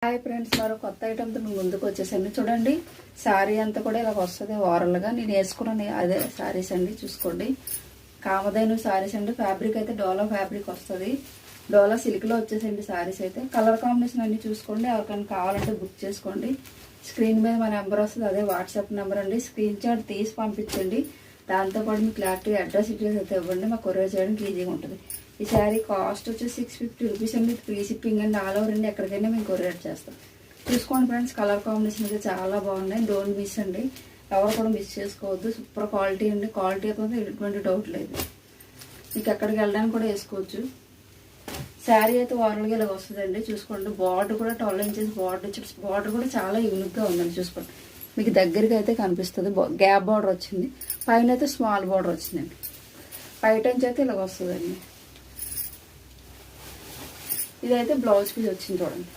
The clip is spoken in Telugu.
హాయ్ ఫ్రెండ్స్, మరో కొత్త ఐటమ్తో మేము ముందుకు వచ్చేసండి. చూడండి, శారీ అంతా కూడా ఇలా వస్తుంది ఓవరాల్గా. నేను వేసుకున్నాను అదే శారీస్ అండి. చూసుకోండి, కామధేను శారీస్ అండి. ఫ్యాబ్రిక్ అయితే డోలా ఫ్యాబ్రిక్ వస్తుంది. డోలా సిల్క్లో వచ్చేసండి శారీస్ అయితే. కలర్ కాంబినేషన్ అన్ని చూసుకోండి. ఎవరికైనా కావాలంటే బుక్ చేసుకోండి. స్క్రీన్ మీద మా నెంబర్ వస్తుంది, అదే వాట్సాప్ నెంబర్ అండి. స్క్రీన్ షాట్ తీసి పంపించండి. దాంతోపాటు మీ క్లారిటీ అడ్రస్ డీటెయిల్స్ అయితే ఇవ్వండి. మాకు కొరియర్ చేయడానికి ఈజీగా ఉంటుంది. ఈ శారీ కాస్ట్ వచ్చేసి 650 రూపీస్ అండి. ఫ్రీ షిప్పింగ్ అండి. ఆల్ ఓవర్ అండి, ఎక్కడికైనా మేము కొరియర్ చేస్తాం. చూసుకోండి ఫ్రెండ్స్, కలర్ కాంబినేషన్ అయితే చాలా బాగున్నాయి. డోంట్ మిస్ అండి, ఎవరు కూడా మిస్ చేసుకోవద్దు. సూపర్ క్వాలిటీ అండి. క్వాలిటీ అయితే ఎటువంటి డౌట్ లేదు. మీకు ఎక్కడికి వెళ్ళడానికి కూడా వేసుకోవచ్చు. శారీ అయితే ఓవరాల్గా ఇలా వస్తుందండి. చూసుకోండి, బార్డర్ కూడా 12 ఇంచెస్ బార్డర్ వచ్చి, బార్డర్ కూడా చాలా యూనిక్గా ఉందండి. చూసుకోండి, మీకు దగ్గరికి అయితే కనిపిస్తుంది. గ్యాప్ బార్డర్ వచ్చింది, పైన అయితే స్మాల్ బార్డర్ వచ్చిందండి. పైట నుంచి అయితే ఇలా వస్తుందండి. ఇదైతే బ్లౌజ్ పీస్ వచ్చింది చూడండి.